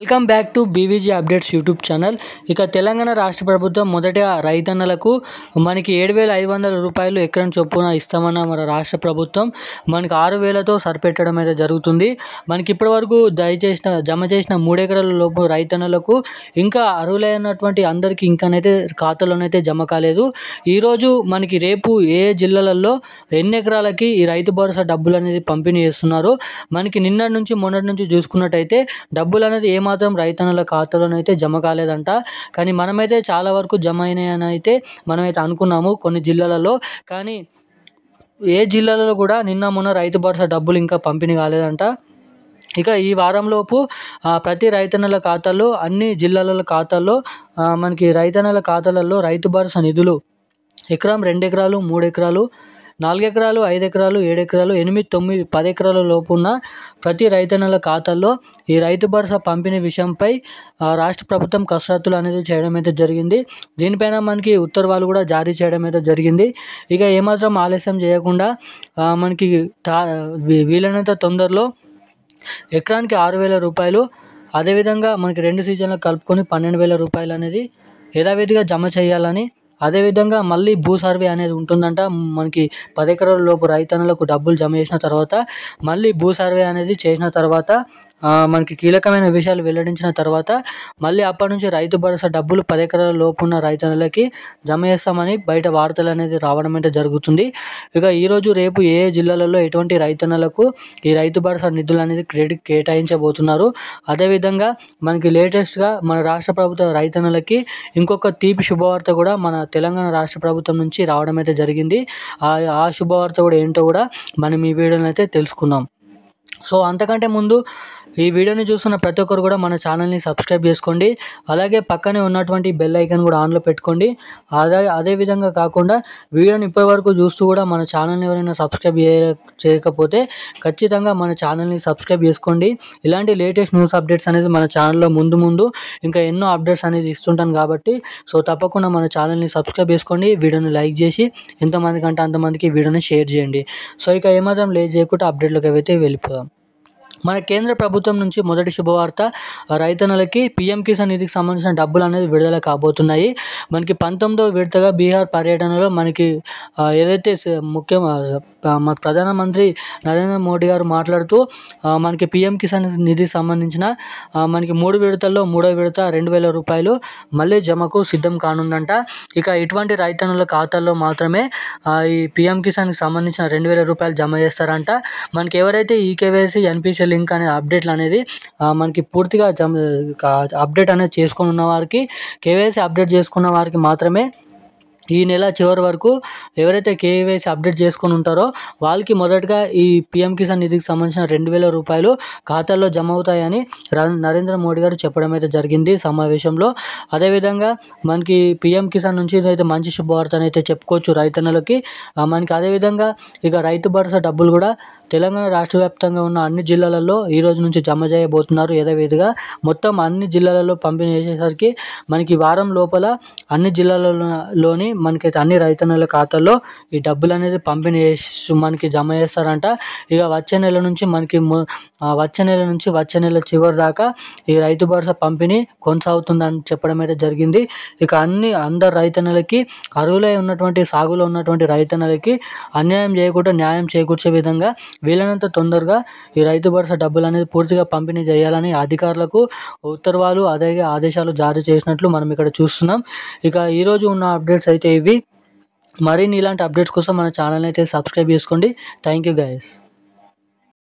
Welcome back to BVG updates YouTube channel. ఇక తెలంగాణ రాష్ట్ర ప్రభుత్వం మొదట రైతన్నలకు మనకి 7,500 రూపాయలు ఎకరం చొప్పున ఇస్తామన్న మన రాష్ట్ర ప్రభుత్వం మనకి 6,000తో సరిపెట్టడం అయితే జరుగుతుంది. మనకి ఇప్పటివరకు జమ చేసిన 3 ఎకరాల లోపు రైతన్నలకు ఇంకా అర్హులైనటువంటి అందరికీ ఇంకానైతే ఖాతాలోనైతే జమ కాలేదు. ఈరోజు మనకి రేపు ఏ జిల్లాలలో ఎన్ని ఎకరాలకి ఈ రైతు భరోసా డబ్బులు అనేది పంపిణీ చేస్తున్నారు. మనకి నిన్నటి నుంచి మొన్నటి నుంచి చూసుకున్నట్టయితే డబ్బులు అనేది ఏమాత్రం రైతన్నల ఖాతాలోనైతే జమ కాలేదంట. కానీ మనమైతే చాలా వరకు జమ అయినాయని అయితే మనమైతే అనుకున్నాము కొన్ని జిల్లాలలో. కానీ ఏ జిల్లాలలో కూడా నిన్న మొన్న రైతు భరోసా డబ్బులు ఇంకా పంపిణీ కాలేదంట. ఇక ఈ వారంలోపు ప్రతి రైతన్నల ఖాతాలో అన్ని జిల్లాల ఖాతాల్లో మనకి రైతన్నల ఖాతాలలో రైతు భరోసా నిధులు ఎకరం 2 ఎకరాలు 3 ఎకరాలు 4 ఎకరాలు 5 ఎకరాలు 7 ఎకరాలు 8 9 10 ఎకరాల లోపు ఉన్న ప్రతి రైతన్నల ఖాతాల్లో ఈ రైతు భరోసా పంపిణీ విషయంపై రాష్ట్ర ప్రభుత్వం కసరత్తులు అనేది చేయడం అయితే జరిగింది. దీనిపైన మనకి ఉత్తర్వులు కూడా జారీ చేయడం అయితే జరిగింది. ఇక ఏమాత్రం ఆలస్యం చేయకుండా మనకి వీలైనంత తొందరలో ఎకరానికి 6,000 రూపాయలు, అదేవిధంగా మనకి 2 సీజన్లకు కలుపుకొని 12,000 రూపాయలు అనేది యథావిధిగా జమ చేయాలని, అదేవిధంగా మళ్ళీ భూ సర్వే అనేది ఉంటుందంట. మనకి 10 ఎకరాల లోపు రైతన్నలకు డబ్బులు జమ చేసిన తర్వాత మళ్ళీ భూ సర్వే అనేది చేసిన తర్వాత మనకి కీలకమైన విషయాలు వెల్లడించిన తర్వాత మళ్ళీ అప్పటి నుంచి రైతు భరోసా డబ్బులు 10 ఎకరాల లోపు ఉన్న రైతన్నలకి జమ చేస్తామని బయట వార్తలు అనేది రావడం అయితే జరుగుతుంది. ఇక ఈరోజు రేపు ఏ జిల్లాలలో ఎటువంటి రైతన్నలకు ఈ రైతు భరోసా నిధులు అనేది కేటాయించబోతున్నారు. అదేవిధంగా మనకి లేటెస్ట్గా మన రాష్ట్ర ప్రభుత్వ రైతన్నలకి ఇంకొక తీపి శుభవార్త కూడా మన తెలంగాణ రాష్ట్ర ప్రభుత్వం నుంచి రావడం అయితే జరిగింది. ఆ శుభవార్త కూడా ఏంటో కూడా మనం ఈ వీడియోలో అయితే తెలుసుకుందాం. సో అంతకంటే ముందు ఈ వీడియోని చూస్తున్న ప్రతి ఒక్కరు కూడా మన ఛానల్ని సబ్స్క్రైబ్ చేసుకోండి. అలాగే పక్కనే ఉన్నటువంటి బెల్ ఐకాన్ కూడా ఆన్లో పెట్టుకోండి. అదేవిధంగా కాకుండా వీడియోని ఇప్పటివరకు చూస్తూ కూడా మన ఛానల్ని ఎవరైనా సబ్స్క్రైబ్ చేయకపోతే ఖచ్చితంగా మన ఛానల్ని సబ్స్క్రైబ్ చేసుకోండి. ఇలాంటి లేటెస్ట్ న్యూస్ అప్డేట్స్ అనేది మన ఛానల్లో ముందు ఇంకా ఎన్నో అప్డేట్స్ అనేది ఇస్తుంటాను కాబట్టి సో తప్పకుండా మన ఛానల్ని సబ్స్క్రైబ్ చేసుకోండి. వీడియోని లైక్ చేసి ఎంతమందికి అంటే అంతమందికి వీడియోని షేర్ చేయండి. సో ఇక ఏమాత్రం లేట్ చేయకుండా అప్డేట్లోకి అయితే వెళ్ళిపోదాం. మన కేంద్ర ప్రభుత్వం నుంచి మొదటి శుభవార్త, రైతన్నలకి పీఎం కిసాన్ నిధికి సంబంధించిన డబ్బులు అనేది విడుదల కాబోతున్నాయి. మనకి 19వ విడతగా బీహార్ పర్యటనలో మనకి ఏదైతే మన ప్రధానమంత్రి నరేంద్ర మోడీ గారు మాట్లాడుతూ మనకి పీఎం కిసాన్ నిధికి సంబంధించిన మనకి 3 విడతల్లో 3వ విడత 2,000 రూపాయలు మళ్ళీ జమకు సిద్ధం కానుందంట. ఇక ఇటువంటి రైతన్నుల ఖాతాల్లో మాత్రమే ఈ పీఎం కిసాన్కి సంబంధించిన 2,000 రూపాయలు జమ చేస్తారంట. మనకి ఎవరైతే ఈ కేవైసీ ఎన్పిసి లింక్ అనే అప్డేట్లు అనేది మనకి పూర్తిగా అప్డేట్ అనేది చేసుకొని ఉన్న వారికి, కేవైసీ అప్డేట్ చేసుకున్న వారికి మాత్రమే ఈ నెల చివరి వరకు ఎవరైతే కేవైసీ అప్డేట్ చేసుకొని ఉంటారో వాళ్ళకి మొదటగా ఈ పీఎం కిసాన్ నిధికి సంబంధించిన 2,000 రూపాయలు ఖాతాల్లో జమ అవుతాయని నరేంద్ర మోడీ గారు చెప్పడం అయితే జరిగింది సమావేశంలో. అదేవిధంగా మనకి పీఎం కిసాన్ నుంచి ఇదైతే మంచి శుభవార్త అయితే చెప్పుకోవచ్చు రైతన్నలకి. మనకి అదేవిధంగా ఇక రైతు భరోసా డబ్బులు కూడా తెలంగాణ రాష్ట్ర వ్యాప్తంగా ఉన్న అన్ని జిల్లాలలో ఈ రోజు నుంచి జమ చేయబోతున్నారు యథావిధిగా. మొత్తం అన్ని జిల్లాలలో పంపిణీ చేసేసరికి మనకి వారం లోపల అన్ని జిల్లాలలోని మనకైతే అన్ని రైతన్నల ఖాతాల్లో ఈ డబ్బులు అనేది పంపిణీ చేసి మనకి జమ చేస్తారంట. ఇక వచ్చే నెల నుంచి వచ్చే నెల చివరి దాకా ఈ రైతు భరోసా పంపిణీ కొనసాగుతుందని చెప్పడం అయితే జరిగింది. ఇక అందరు రైతన్నలకి అర్హులై ఉన్నటువంటి సాగులో ఉన్నటువంటి రైతన్నలకి అన్యాయం చేయకుండా న్యాయం చేకూర్చే విధంగా వీలైనంత తొందరగా ఈ రైతు భరోసా డబ్బులు అనేది పూర్తిగా పంపిణీ చేయాలని అధికారులకు ఉత్తర్వులు ఆదేశాలు జారీ చేసినట్లు మనం ఇక్కడ చూస్తున్నాం. ఇక ఈరోజు ఉన్న అప్డేట్స్ అయితే ఇవి. మరిన్ని ఇలాంటి అప్డేట్స్ కోసం మన ఛానల్ అయితే సబ్స్క్రైబ్ చేసుకోండి. Thank you guys.